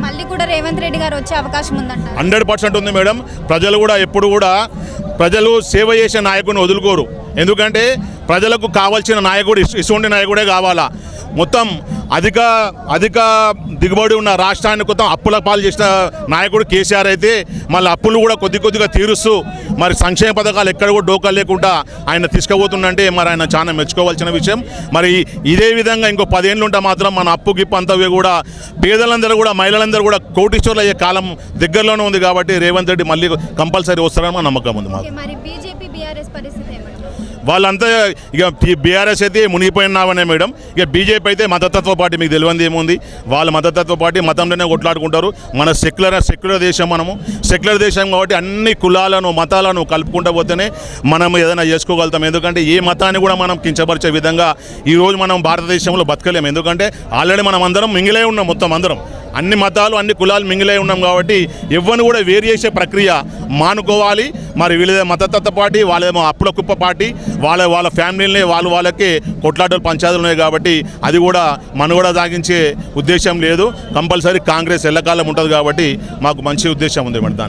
మళ్ళీ కూడా రేవంత్ రెడ్డి గారు వచ్చే అవకాశం ఉందంట. 100% ఉంది మేడం. ప్రజలు కూడా ఎప్పుడు కూడా ప్రజలు సేవ చేసే నాయకుడిని వదులుకోరు. ఎందుకంటే ప్రజలకు కావాల్సిన నాయకుడు ఇటువంటి నాయకుడే కావాలా. మొత్తం అధిక దిగుబడి ఉన్న రాష్ట్రాన్ని మొత్తం అప్పుల పాలు చేసిన నాయకుడు కేసీఆర్ అయితే మళ్ళీ అప్పులు కూడా కొద్దిగా తీరుస్తూ మరి సంక్షేమ పథకాలు ఎక్కడ కూడా డోకా లేకుండా ఆయన తీసుకుపోతుందంటే మరి ఆయన చాలా మెచ్చుకోవాల్సిన విషయం. మరి ఇదే విధంగా ఇంకో 10 ఏళ్ళు ఉంటే మాత్రం మన అప్పు గిప్పు అంతా కూడా పేదలందరూ కూడా మహిళలందరూ కూడా కోటీశ్వర్లు అయ్యే కాలం దగ్గరలోనే ఉంది. కాబట్టి రేవంత్ రెడ్డి మళ్ళీ కంపల్సరీ వస్తారని మన నమ్మకం ఉంది మాకు. వాళ్ళంతా ఇక బీఆర్ఎస్ అయితే మునిగిపోయినావనే మేడం. ఇక బీజేపీ అయితే మతతత్వ పార్టీ, మీకు తెలియంది ఏముంది, వాళ్ళ మతతత్వ పార్టీ మతంలోనే కొట్లాడుకుంటారు. మన సెక్యులర్ దేశం, మనము సెక్యులర్ దేశం కాబట్టి అన్ని కులాలను మతాలను కలుపుకుంటూ పోతేనే మనం ఏదైనా చేసుకోగలుగుతాం. ఎందుకంటే ఏ మతాన్ని కూడా మనం కించపరిచే విధంగా ఈరోజు మనం భారతదేశంలో బతకలేము. ఎందుకంటే ఆల్రెడీ మనం అందరం మింగిలే ఉన్నాం, మొత్తం అందరం అన్ని మతాలు అన్ని కులాలు మింగిలే ఉన్నాం. కాబట్టి ఎవరిని కూడా వేరు చేసే ప్రక్రియ మానుకోవాలి. మరి వీళ్ళదే మతతత్వ పార్టీ, వాళ్ళేమో అప్పుల కుప్ప పార్టీ, వాళ్ళ ఫ్యామిలీని వాళ్ళకే కొట్లాటలు పంచాయతీలు ఉన్నాయి. కాబట్టి అది కూడా మనుగడ సాగించే ఉద్దేశం లేదు. కంపల్సరీ కాంగ్రెస్ ఎల్లకాలం ఉంటుంది కాబట్టి మాకు మంచి ఉద్దేశం ఉంది మేడం దాని మీద.